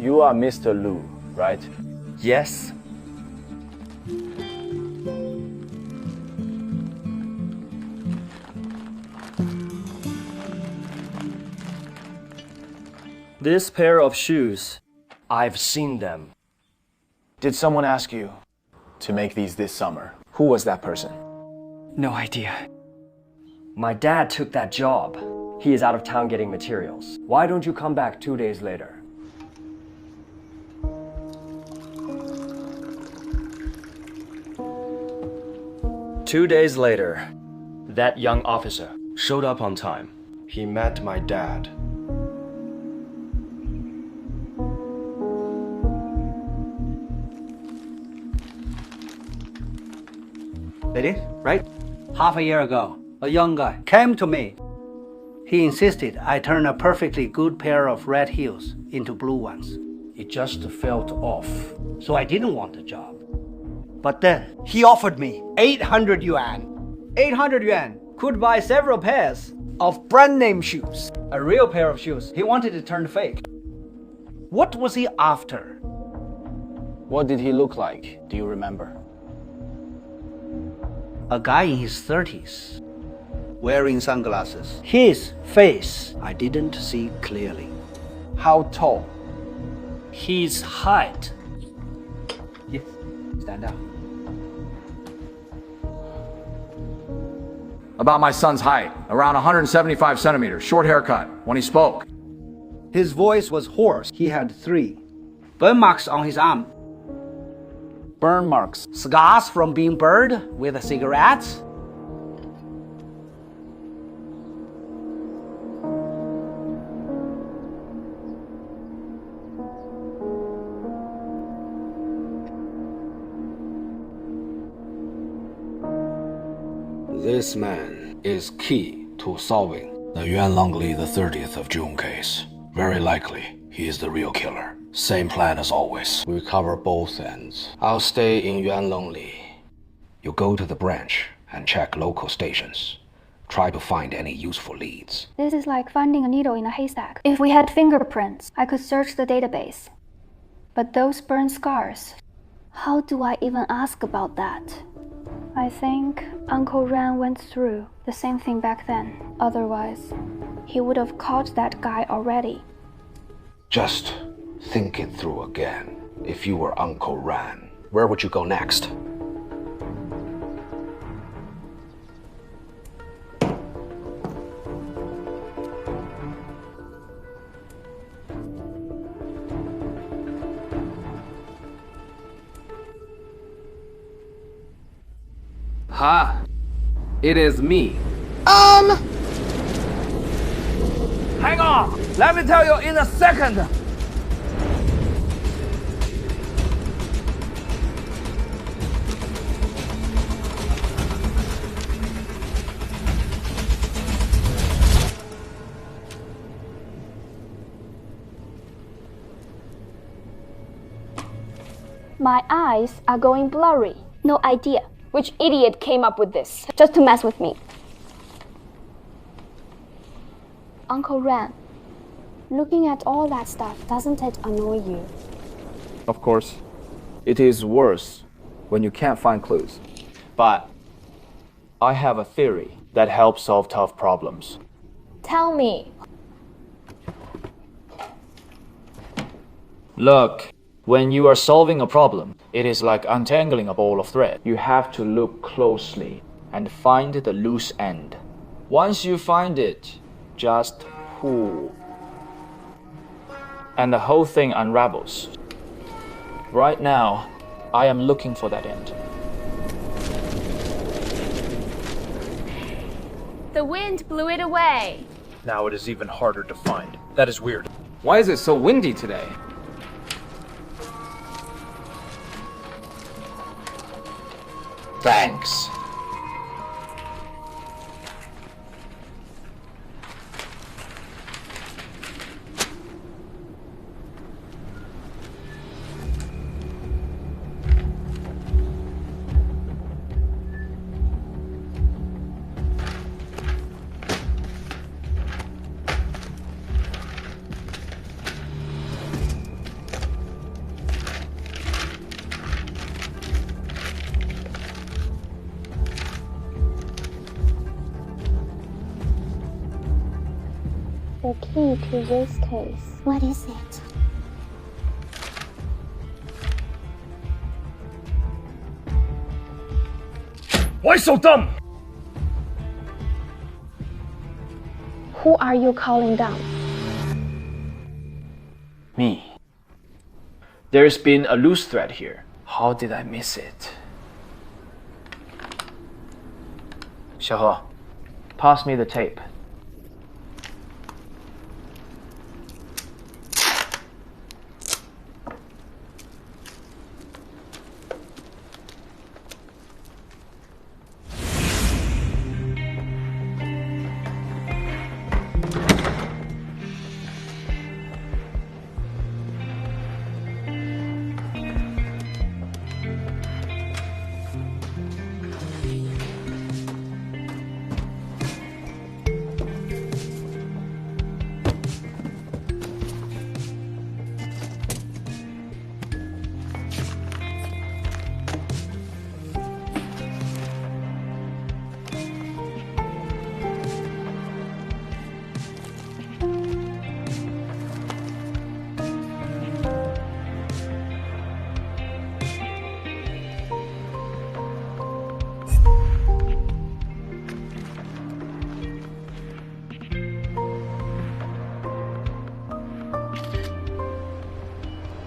You are Mr. Lu, right? Yes. This pair of shoes, I've seen them. Did someone ask you to make these this summer? Who was that person? No idea. My dad took that job. He is out of town getting materials. Why don't you come back 2 days later? Two days later, that young officer showed up on time. He met my dad. Lady, right? Half a year ago, a young guy came to me. He insisted I turn a perfectly good pair of red heels into blue ones. It just felt off, so I didn't want the job. But then he offered me 800 yuan. 800 yuan could buy several pairs of brand name shoes. A real pair of shoes he wanted to turn fake. What was he after? What did he look like? Do you remember? A guy in his 30s, wearing sunglasses. His face I didn't see clearly. How tall? His height. Yes, stand up. About my son's height, around 175 centimeters, short haircut, when he spoke. His voice was hoarse. He had 3 burn marks on his arm. Burn marks. Scars from being burned with a cigarette. This man is key to solving the Yuanhang Li the 30th of June case. Very likely, he is the real killer. Same plan as always. We cover both ends. I'll stay in Yuanhang Li. You go to the branch and check local stations. Try to find any useful leads. This is like finding a needle in a haystack. If we had fingerprints, I could search the database. But those burn scars, how do I even ask about that? I think Uncle Ren went through the same thing back then. Otherwise, he would have caught that guy already. Just think it through again. If you were Uncle Ren, where would you go next? Ha! It is me. Hang on! Let me tell you in a second! My eyes are going blurry. No idea. Which idiot came up with this, just to mess with me? Uncle Ren, looking at all that stuff, doesn't it annoy you? Of course. It is worse when you can't find clues. But I have a theory that helps solve tough problems. Tell me. Look, when you are solving a problem, it is like untangling a ball of thread. You have to look closely and find the loose end. Once you find it, just pull. And the whole thing unravels. Right now, I am looking for that end. The wind blew it away. Now it is even harder to find. That is weird. Why is it so windy today? Thanks. key to this case. What is it? Why so dumb? Who are you calling down? Me. There's been a loose thread here. How did I miss it? Xiaohe, pass me the tape.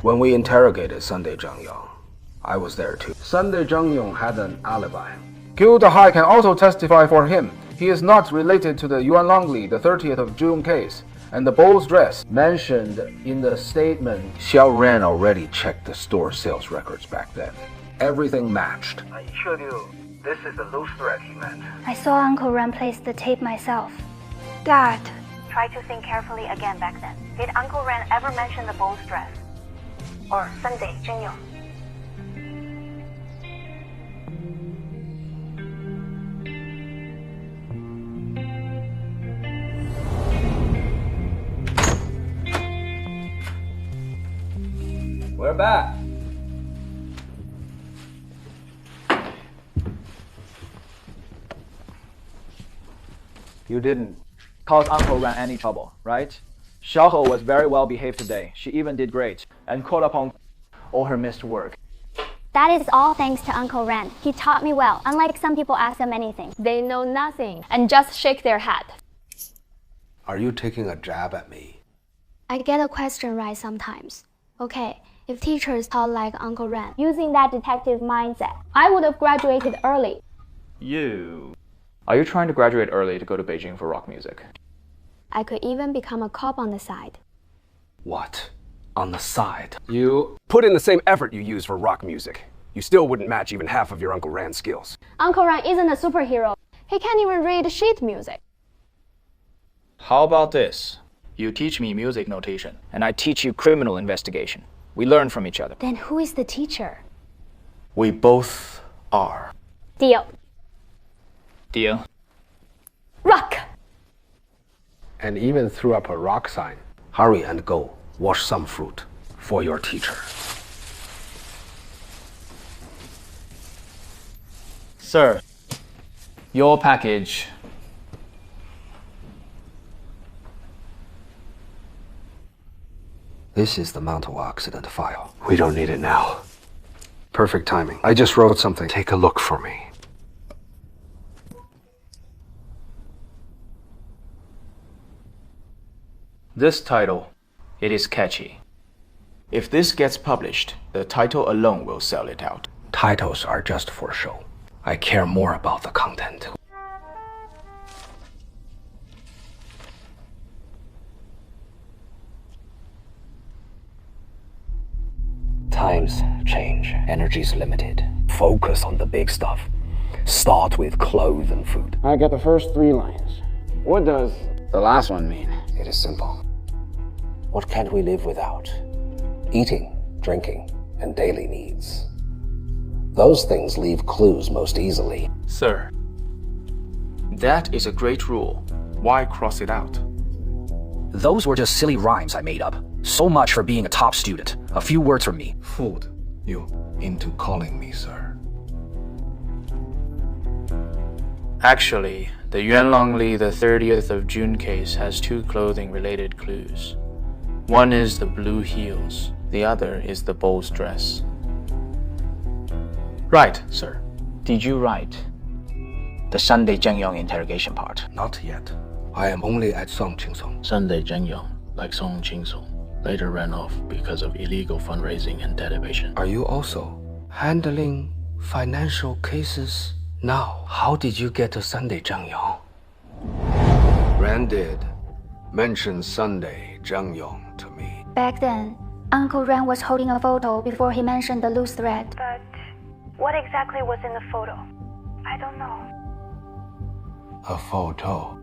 When we interrogated Sunday Zhang Yang, I was there too. Sunday Zhang Yang had an alibi. Q the High can also testify for him. He is not related to the Yuanhang the 30th of June case, and the bowl's dress Mentioned in the statement, Xiao Ren already checked the store sales records back then. Everything matched. I assure you, this is the loose thread he meant. I saw Uncle Ren place the tape myself. Dad, try to think carefully again back then. Did Uncle Ren ever mention the bowl's dress? Or Sunday Zheng Yang? We're back. You didn't cause Uncle Ren any trouble, right? Xiaohe was very well behaved today. She even did great and caught up on all her missed work. That is all thanks to Uncle Ren. He taught me well, unlike some people ask him anything. They know nothing and just shake their head. Are you taking a jab at me? I get a question right sometimes. Okay, if teachers taught like Uncle Ren, Using that detective mindset, I would have graduated early. Are you trying to graduate early to go to Beijing for rock music? I could even become a cop on the side. What? On the side? You put in the same effort you use for rock music. You still wouldn't match even half of your Uncle Ran's skills. Uncle Ren isn't a superhero. He can't even read sheet music. How about this? You teach me music notation, and I teach you criminal investigation. We learn from each other. Then who is the teacher? We both are. Deal. Deal? Rock! And even threw up a rock sign. Hurry and go. Wash some fruit for your teacher. Sir, your package. This is the Mantle accident file. We don't need it now. Perfect timing. I just wrote something. Take a look for me. This title, it is catchy. If this gets published, the title alone will sell it out. Titles are just for show. I care more about the content. Times change. Energy's limited. Focus on the big stuff. Start with clothes and food. I get the first 3 lines. What does the last one mean? It is simple. What can't we live without? Eating, drinking, and daily needs. Those things leave clues most easily. Sir, that is a great rule. Why cross it out? Those were just silly rhymes I made up. So much for being a top student. A few words from me. Fooled you into calling me sir. Actually, the Yuanhang Li the 30th of June case has two clothing-related clues. One is the blue heels, the other is the bowl's dress. Right, sir. Did you write the Sunday Zheng interrogation part? Not yet. I am only at Song Qing-song. Sunday Zheng, like Song Qing-song, later ran off because of illegal fundraising and debt evasion. Are you also handling financial cases now? How did you get to Sunday Zheng? Ren did mention Sunday Zheng to me. Back then, Uncle Ren was holding a photo before he mentioned the loose thread. But what exactly was in the photo? I don't know. A photo.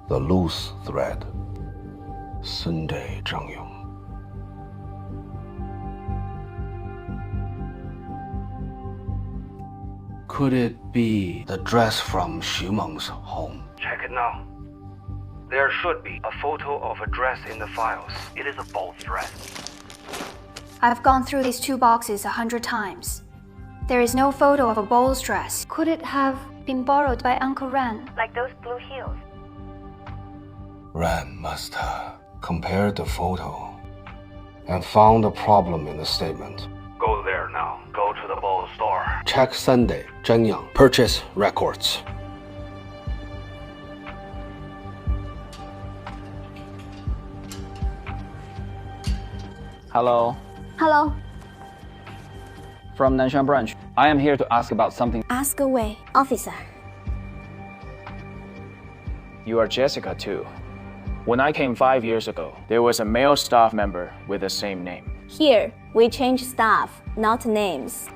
The loose thread. Sunday Zheng. Could it be the dress from Xumeng's home? Check it now. There should be a photo of a dress in the files. It is a bold dress. I've gone through these two boxes 100 times. There is no photo of a bowl's dress. Could it have been borrowed by Uncle Ren? Like those blue heels. Ren must have compared the photo and found a problem in the statement. Go there now. Go to the bowl store. Check Sunday Zheng purchase records. Hello. Hello. From Nanshan branch. I am here to ask about something. Ask away, officer. You are Jessica too. When I came 5 years ago, there was a male staff member with the same name. Here, we change staff, not names.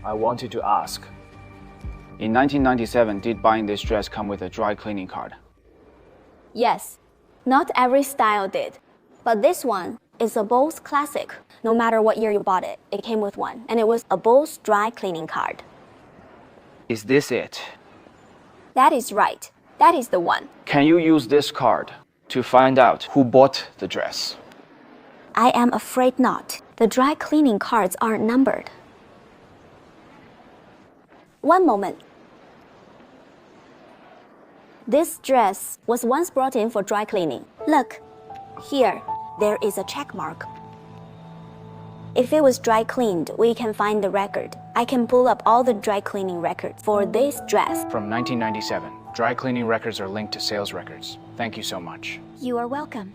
I wanted to ask. In 1997, did buying this dress come with a dry cleaning card? Yes, not every style did. But this one is a Bose classic. No matter what year you bought it, it came with one. And it was a Bose dry cleaning card. Is this it? That is right. That is the one. Can you use this card to find out who bought the dress? I am afraid not. The dry cleaning cards aren't numbered. One moment. This dress was once brought in for dry cleaning. Look, here, there is a check mark. If it was dry cleaned, we can find the record. I can pull up all the dry cleaning records for this dress. From 1997. Dry cleaning records are linked to sales records. Thank you so much. You are welcome.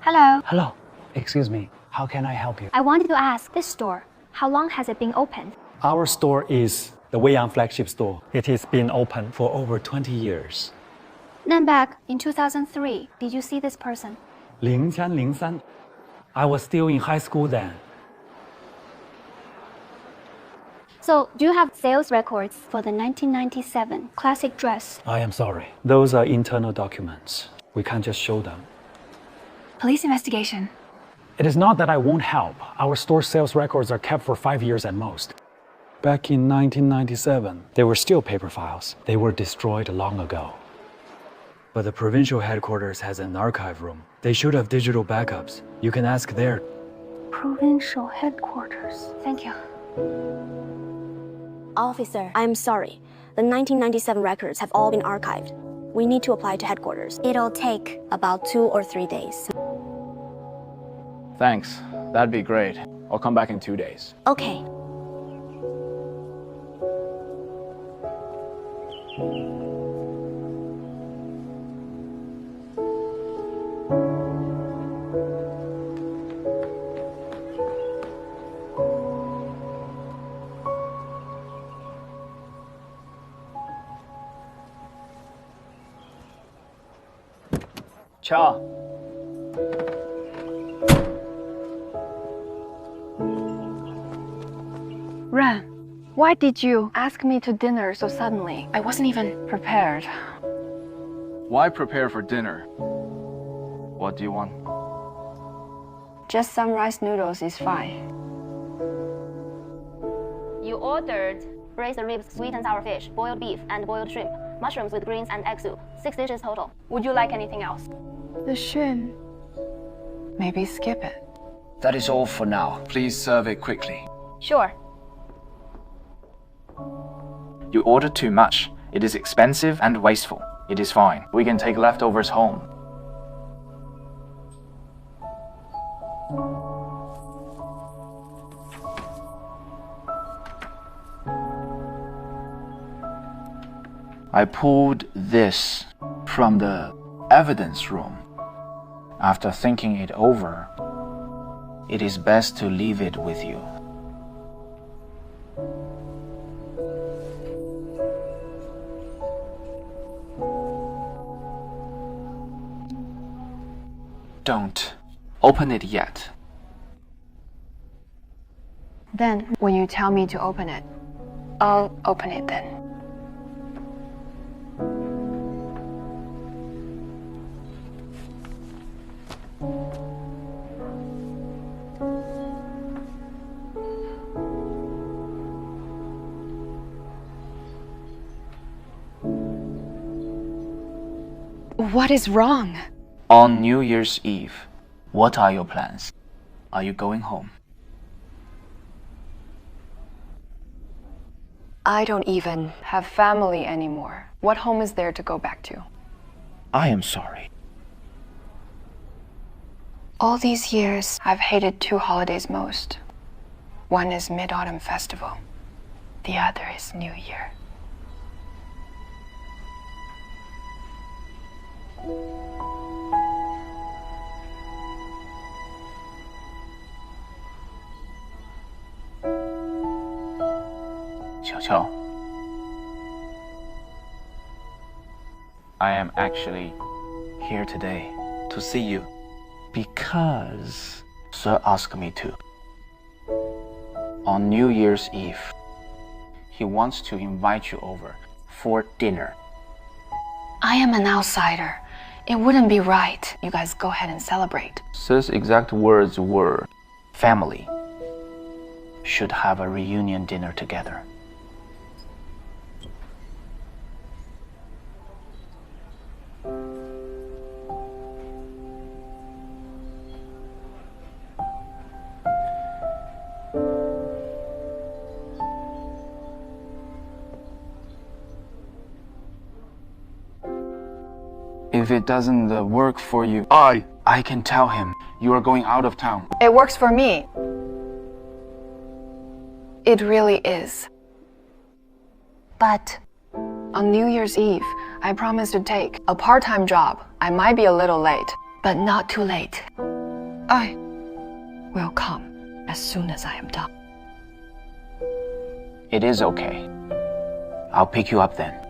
Hello. Hello. Excuse me. How can I help you? I wanted to ask, this store, how long has it been open? Our store is the Weiyang flagship store. It has been open for over 20 years. Then back in 2003, did you see this person? 03. I was still in high school then. So, do you have sales records for the 1997 classic dress? I am sorry. Those are internal documents. We can't just show them. Police investigation. It is not that I won't help. Our store sales records are kept for 5 years at most. Back in 1997, they were still paper files. They were destroyed long ago. But the provincial headquarters has an archive room. They should have digital backups. You can ask there. Provincial headquarters. Thank you. Officer, I'm sorry. The 1997 records have all been archived. We need to apply to headquarters. It'll take about 2 or 3 days. Thanks. That'd be great. I'll come back in 2 days. Okay. Cha. Ren, why did you ask me to dinner so suddenly? I wasn't even prepared. Why prepare for dinner? What do you want? Just some rice noodles is fine. You ordered braised ribs, sweet and sour fish, boiled beef, and boiled shrimp, mushrooms with greens and egg soup. 6 dishes total. Would you like anything else? The shrimp. Maybe skip it. That is all for now. Please serve it quickly. Sure. You ordered too much. It is expensive and wasteful. It is fine. We can take leftovers home. I pulled this from the evidence room. After thinking it over, it is best to leave it with you. Don't open it yet. Then, when you tell me to open it, I'll open it then. What is wrong? On New Year's Eve, what are your plans? Are you going home? I don't even have family anymore. What home is there to go back to? I am sorry. All these years, I've hated two holidays most. One is Mid-Autumn Festival. The other is New Year. Xiao, I am actually here today to see you because Sir asked me to. On New Year's Eve, he wants to invite you over for dinner. I am an outsider. It wouldn't be right. You guys go ahead and celebrate. Sir's exact words were, family should have a reunion dinner together. If it doesn't work for you, I can tell him you are going out of town. It works for me. It really is. But on New Year's Eve, I promised to take a part-time job. I might be a little late, but not too late. I will come as soon as I am done. It is okay. I'll pick you up then.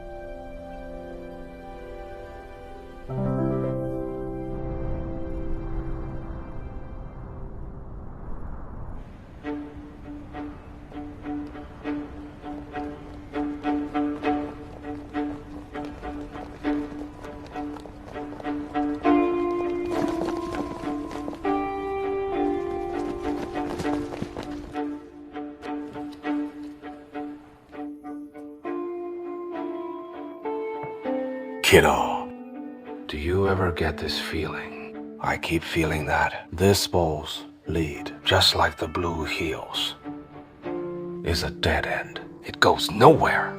Kiddo, do you ever get this feeling? I keep feeling that this bowl's lead, just like the Blue Hills, is a dead end. It goes nowhere.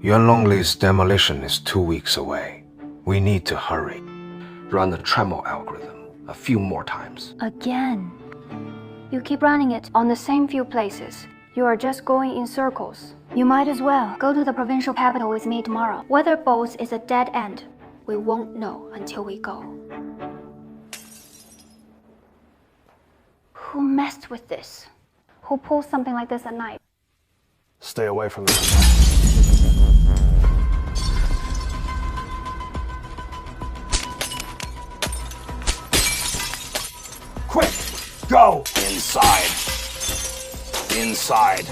Yuanlongli's demolition is 2 weeks away. We need to hurry. Run the Tremor algorithm a few more times. Again. You keep running it on the same few places. You are just going in circles. You might as well go to the provincial capital with me tomorrow. Whether Bowls is a dead end, we won't know until we go. Who messed with this? Who pulls something like this at night? Stay away from them. Quick! Go! Inside. Inside.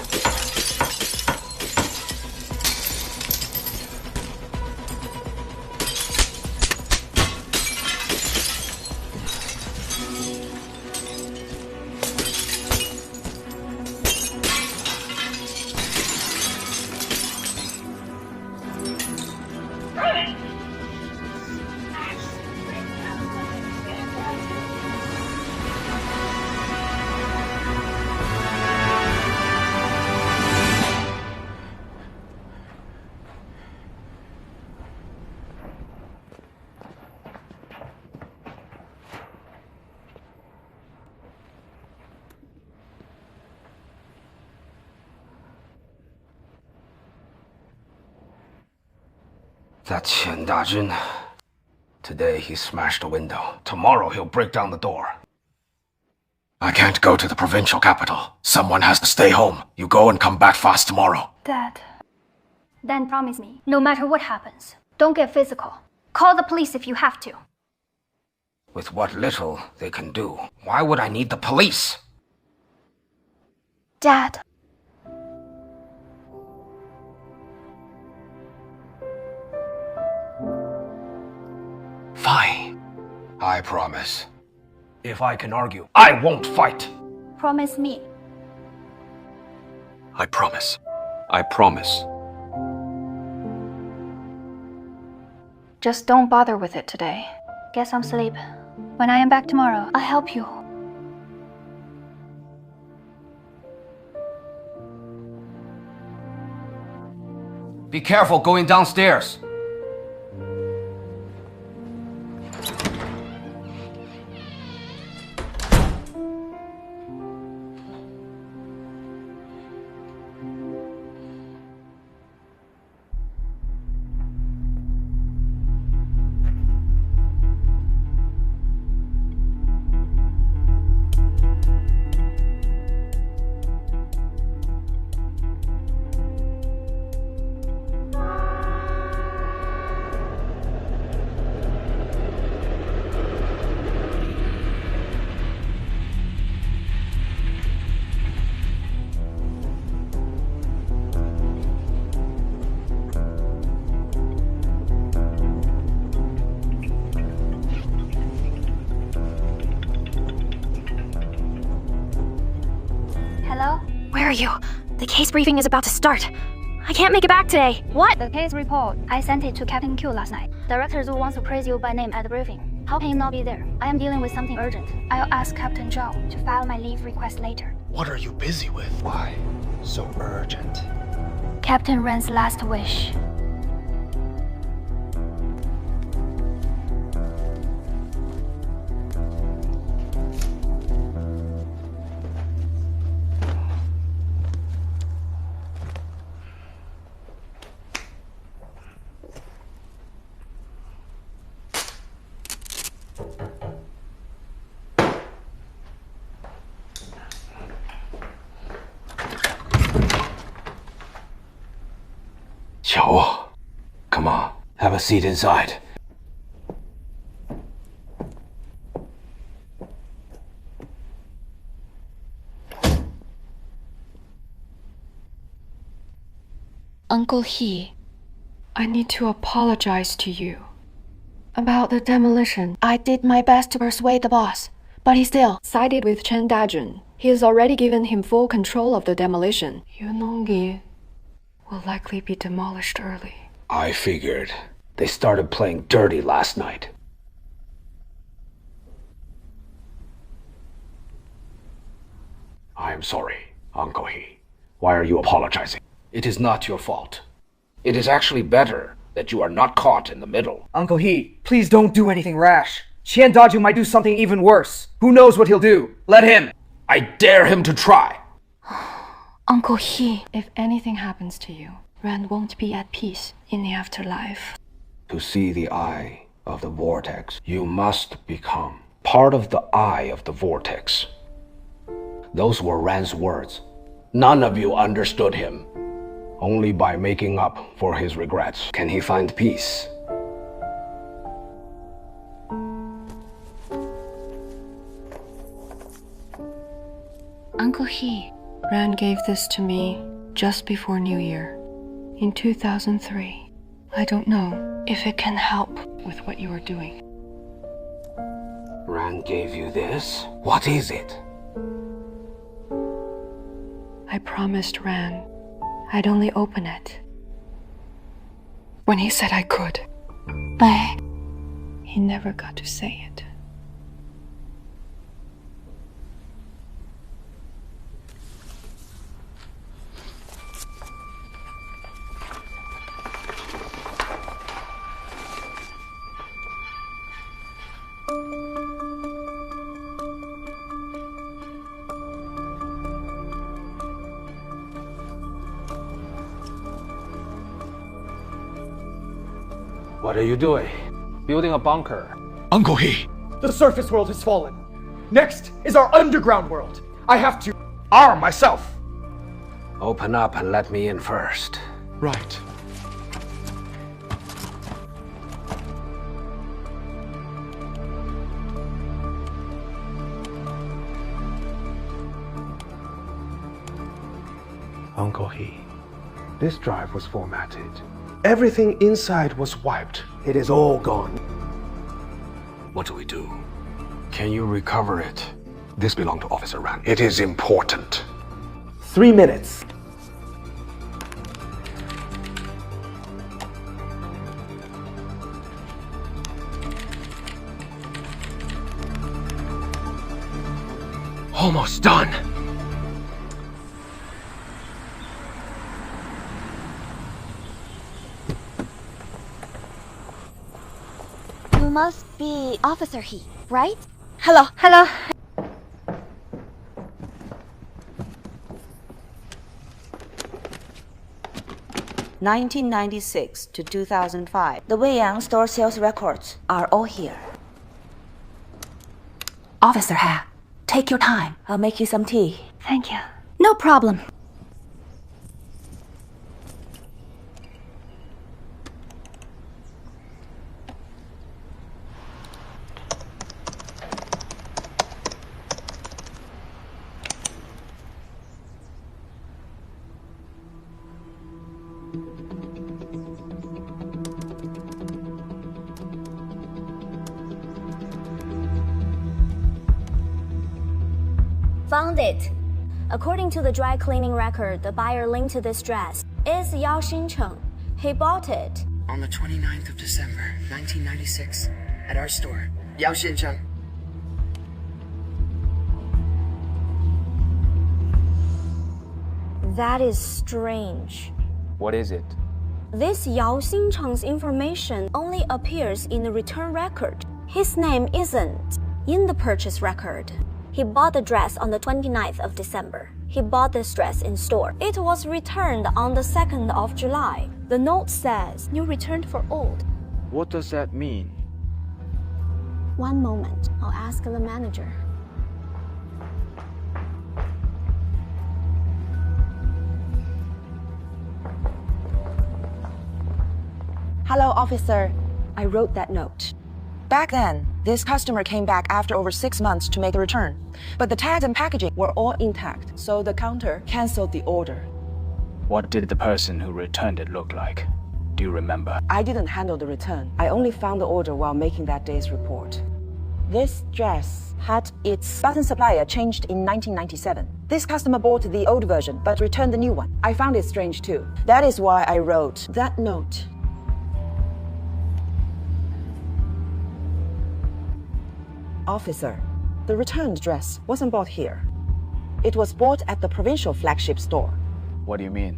That Chen Dajun. Today he smashed a window. Tomorrow he'll break down the door. I can't go to the provincial capital. Someone has to stay home. You go and come back fast tomorrow. Dad. Then promise me, no matter what happens, don't get physical. Call the police if you have to. With what little they can do, why would I need the police? Dad. Fine. I promise. If I can argue, I won't fight. Promise me. I promise. I promise. Just don't bother with it today. Get some sleep. When I am back tomorrow, I'll help you. Be careful going downstairs. Where are you? The case briefing is about to start. I can't make it back today. What? The case report. I sent it to Captain Q last night. Director Zhou wants to praise you by name at the briefing. How can you not be there? I am dealing with something urgent. I'll ask Captain Zhao to file my leave request later. What are you busy with? Why so urgent? Captain Ren's last wish. Xiao, come on, have a seat inside. Uncle He, I need to apologize to you. About the demolition, I did my best to persuade the boss, but he still sided with Chen Dajun. He has already given him full control of the demolition. Yuanhang will likely be demolished early. I figured. They started playing dirty last night. I'm sorry, Uncle He. Why are you apologizing? It is not your fault. It is actually better that you are not caught in the middle. Uncle He, please don't do anything rash. Qian Daju might do something even worse. Who knows what he'll do? Let him. I dare him to try. Uncle He, if anything happens to you, Ren won't be at peace in the afterlife. To see the eye of the vortex, you must become part of the eye of the vortex. Those were Ren's words. None of you understood him. Only by making up for his regrets can he find peace. Uncle He, Ren gave this to me just before New Year, in 2003. I don't know if it can help with what you are doing. Ren gave you this? What is it? I promised Ren I'd only open it when he said I could. But he never got to say it. What are you doing? Building a bunker. Uncle He! The surface world has fallen. Next is our underground world. I have to arm myself. Open up and let me in first. Right. Uncle He, this drive was formatted. Everything inside was wiped. It is all gone. What do we do? Can you recover it? This belonged to Officer Ren. It is important. 3 minutes. Almost done. You must be Officer He, right? Hello. Hello. (1996 to 2005). The Weiyang store sales records are all here. Officer Ha, take your time. I'll make you some tea. Thank you. No problem. Found it. According to the dry cleaning record, the buyer linked to this dress is Yao Xincheng. He bought it on the 29th of December, 1996, at our store, Yao Xincheng. That is strange. What is it? This Yao Xincheng's information only appears in the return record. His name isn't in the purchase record. He bought the dress on the 29th of December. He bought this dress in store. It was returned on the 2nd of July. The note says, "You returned for old." What does that mean? One moment, I'll ask the manager. Hello, officer. I wrote that note. Back then, this customer came back after over 6 months to make the return. But the tags and packaging were all intact, so the counter canceled the order. What did the person who returned it look like? Do you remember? I didn't handle the return. I only found the order while making that day's report. This dress had its button supplier changed in 1997. This customer bought the old version but returned the new one. I found it strange too. That is why I wrote that note. Officer, the returned dress wasn't bought here. It was bought at the provincial flagship store. What do you mean?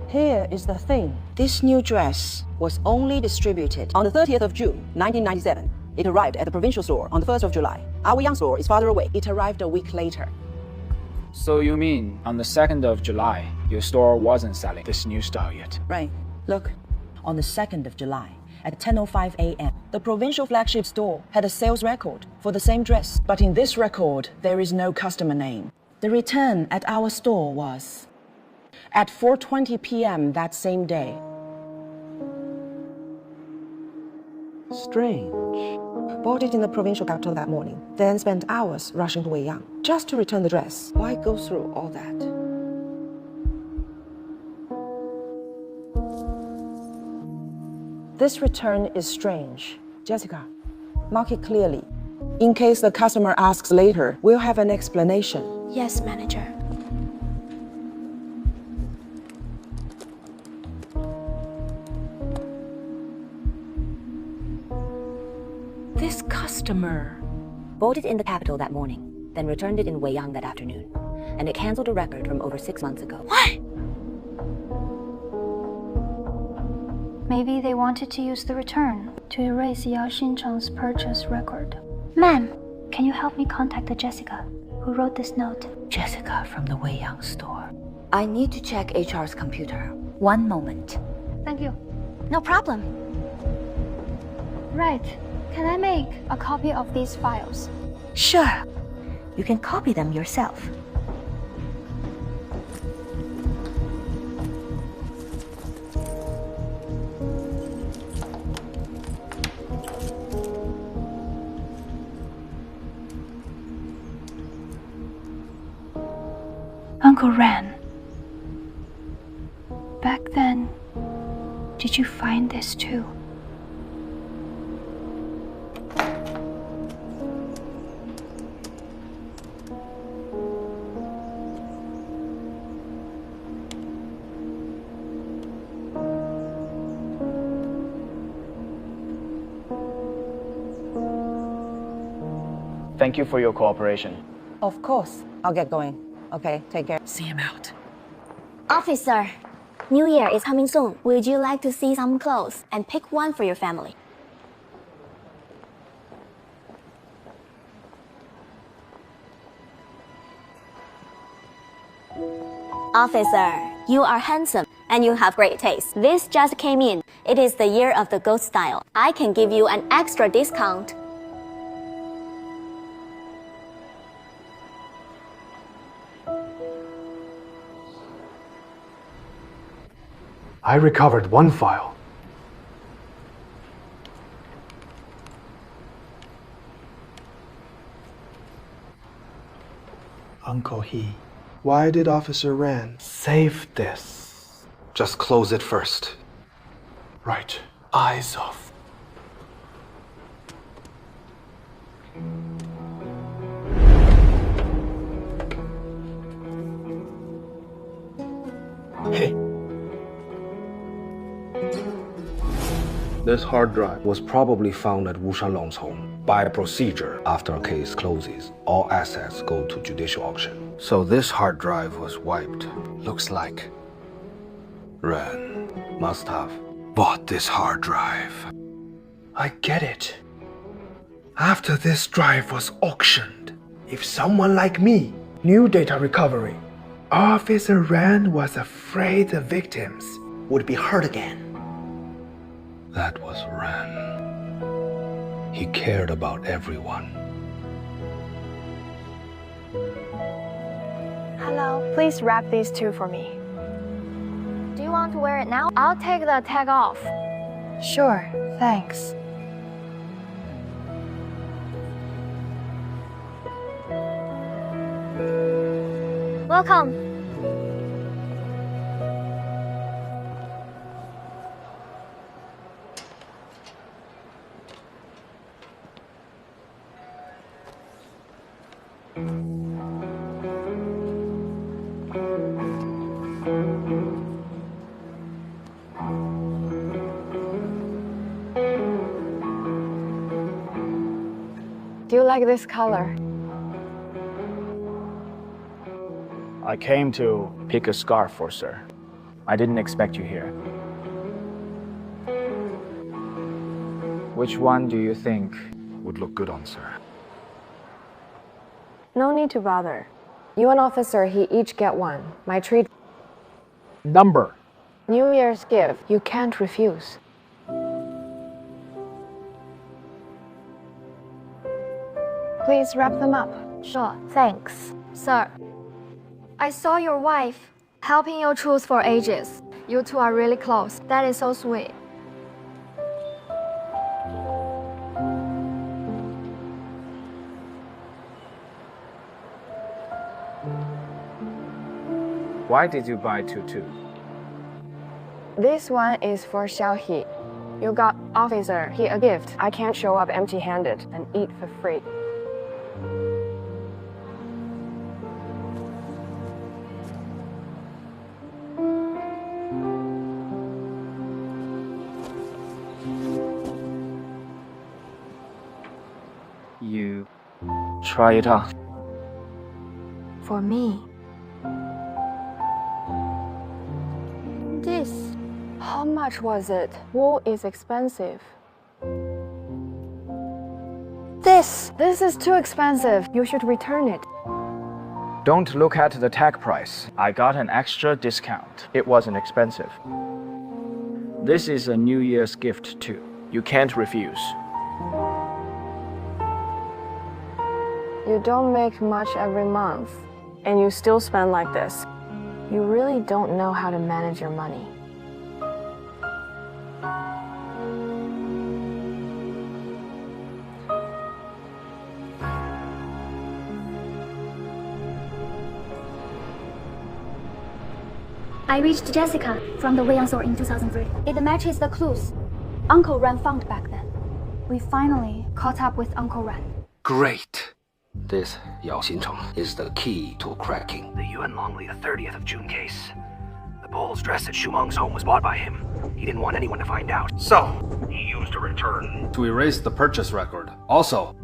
Here is the thing. This new dress was only distributed on the 30th of June, 1997. It arrived at the provincial store on the 1st of July. Our Yang store is farther away. It arrived a week later. So you mean on the 2nd of July, your store wasn't selling this new style yet? Right. Look, on the 2nd of July, at 10:05 a.m., the provincial flagship store had a sales record for the same dress. But in this record, there is no customer name. The return at our store was at 4:20 p.m. that same day. Strange. Bought it in the provincial capital that morning, then spent hours rushing to Weiyang just to return the dress. Why go through all that? This return is strange. Jessica, mark it clearly. In case the customer asks later, we'll have an explanation. Yes, manager. This customer Bought it in the capital that morning, then returned it in Weiyang that afternoon. And it cancelled a record from over 6 months ago. What? Maybe they wanted to use the return to erase Yao Xincheng's purchase record. Ma'am, can you help me contact the Jessica who wrote this note? Jessica from the Weiyang store. I need to check HR's computer. One moment. Thank you. No problem. Right. Can I make a copy of these files? Sure. You can copy them yourself. Uncle Ren. Back then, did you find this too? Thank you for your cooperation. Of course. I'll get going. Okay, take care. See him out. Officer, New Year is coming soon. Would you like to see some clothes and pick one for your family? Officer, you are handsome and you have great taste. This just came in. It is the year of the goat style. I can give you an extra discount. I recovered one file. Uncle He. Why did Officer Ren Save this. Just close it first. Right. Eyes off. Hey. This hard drive was probably found at Wu Shanlong's home. By procedure, after a case closes, all assets go to judicial auction. So this hard drive was wiped. Looks like Ren must have bought this hard drive. I get it. After this drive was auctioned, if someone like me knew data recovery, Officer Ren was afraid the victims would be hurt again. That was Ren. He cared about everyone. Hello, please wrap these two for me. Do you want to wear it now? I'll take the tag off. Sure, thanks. Welcome. Do you like this color? I came to pick a scarf for sir. I didn't expect you here. Which one do you think would look good on sir? No need to bother. You and Officer He each get one. My treat. Number. New Year's gift. You can't refuse. Please wrap them up. Sure, thanks. Sir, I saw your wife helping you choose for ages. You two are really close. That is so sweet. Why did you buy two? This one is for Xiaoyi. You got Officer He a gift. I can't show up empty-handed and eat for free. You try it on. For me. This. How much was it? Wool is expensive. This. This is too expensive. You should return it. Don't look at the tag price. I got an extra discount. It wasn't expensive. This is a New Year's gift too. You can't refuse. You don't make much every month, and you still spend like this. You really don't know how to manage your money. I reached Jessica from the Wang store in 2003. It matches the clues Uncle Ren found back then. We finally caught up with Uncle Ren. Great. This Yao Xincheng is the key to cracking the Yuanhang the 30th of June case. The bull's dress at Shumeng's home was bought by him. He didn't want anyone to find out. So, he used a return to erase the purchase record. Also,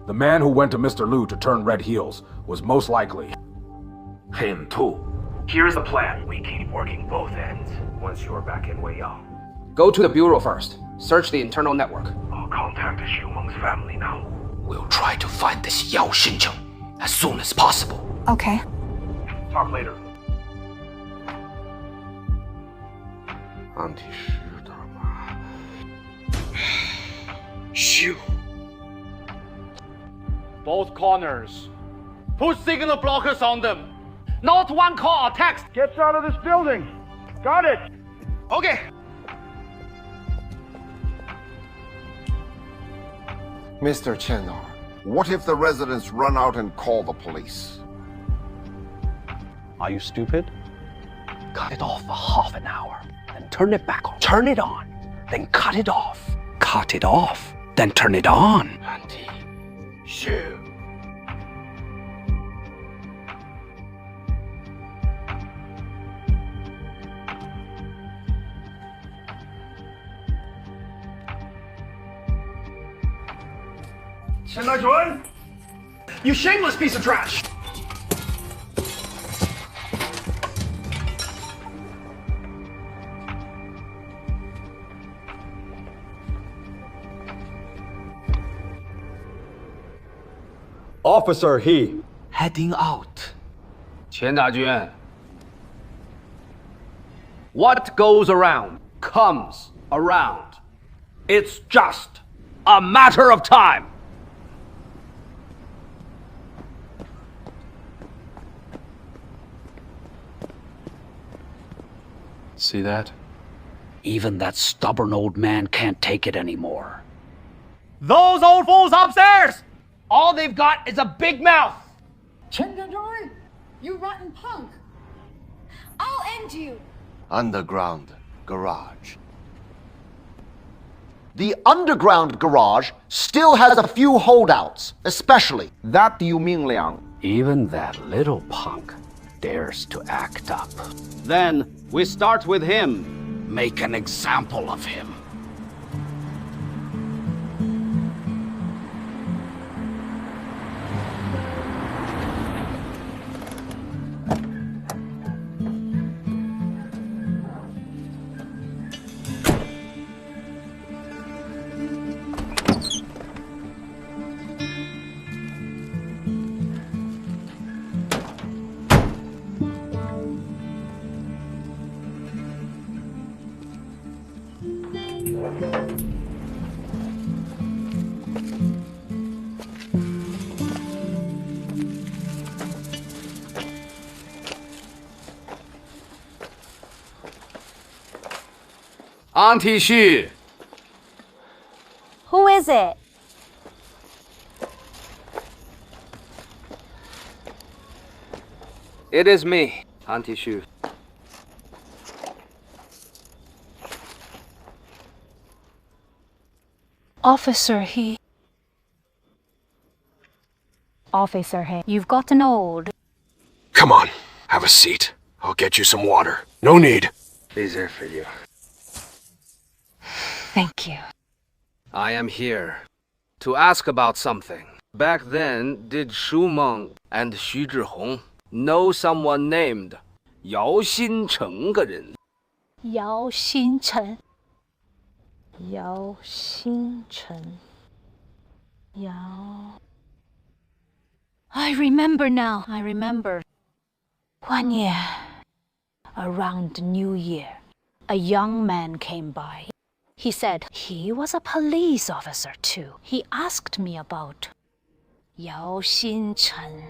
the man who went to Mr. Liu to turn red heels was most likely him too. Here's the plan. We keep working both ends once you're back in Peiyao. Go to the bureau first. Search the internal network. I'll contact Shumeng's family now. We'll try to find this Yao Xincheng as soon as possible. Okay. Talk later. Shoo. Both corners. Put signal blockers on them. Not one call or text. Gets out of this building. Got it. Okay. Mr. Chen, what if the residents run out and call the police? Are you stupid? Cut it off for half an hour, then turn it back on. Turn it on, then cut it off. Cut it off, then turn it on. Auntie, shoo. You shameless piece of trash! Officer He. Heading out. Qian Dajun. What goes around comes around. It's just a matter of time. See that? Even that stubborn old man can't take it anymore. Those old fools upstairs! All they've got is a big mouth! Chen, you rotten punk! I'll end you! Underground garage. The underground garage still has a few holdouts, especially that Yueming Pan. Even that little punk dares to act up. Then we start with him. Make an example of him. Auntie Xu. Who is it? It is me, Auntie Xu. Officer He. Officer He, you've gotten old. Come on, have a seat. I'll get you some water. No need. These are for you. Thank you. I am here to ask about something. Back then, did Shumeng and Xu Zhihong know someone named Yao Xincheng 个人? Yao Xincheng. Yao Xincheng. Yao. I remember now. I remember. One year, around New Year, a young man came by. He said he was a police officer too. He asked me about Yao Xinchen,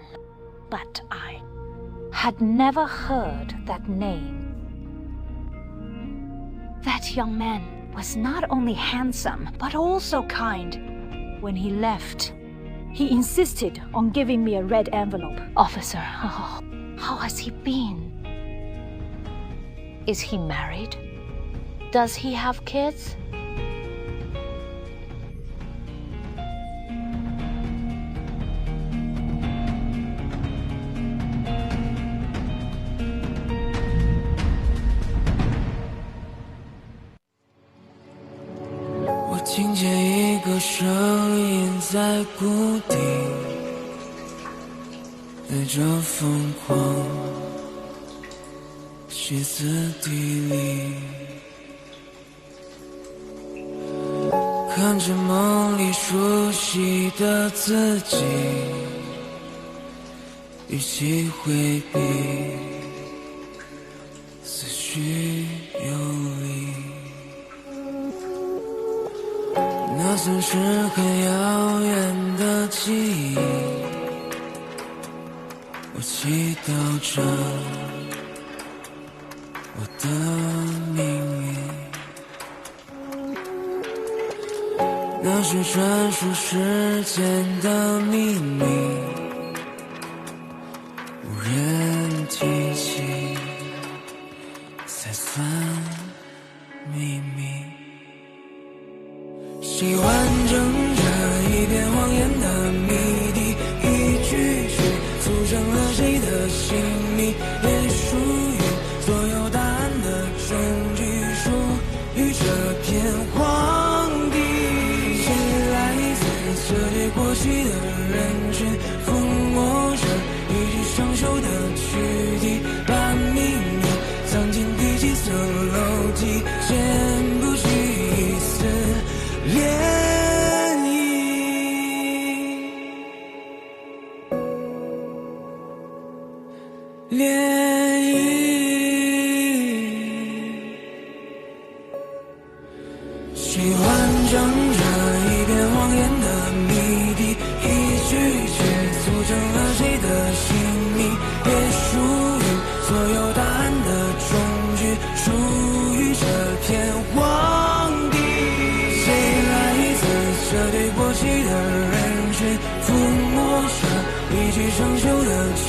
but I had never heard that name. That young man was not only handsome, but also kind. When he left, he insisted on giving me a red envelope. Officer, oh, how has he been? Is he married? Does he have kids?我听见一个声音在谷底，带着疯狂，歇斯底里，看着梦里熟悉的自己，与其回避，思绪游离。那算是很遥远的记忆，我祈祷着我的命运。那是专属时间的秘密，无人提起，才算秘密。习惯睁着一片谎言的谜底，一句句组成了谁的心里，也属于所有答案的终局，属于这片荒地。谁来自这对过去的人群，抚摸着一具生锈的躯体，把秘密藏进第几层楼梯，掀不起一丝涟漪，涟漪。喜欢睁着一片谎言的谜底，一句句组成了谁的心里，也属于所有答案的终局，属于这片荒地。这对过气的人群，抚摸着一具生锈的躯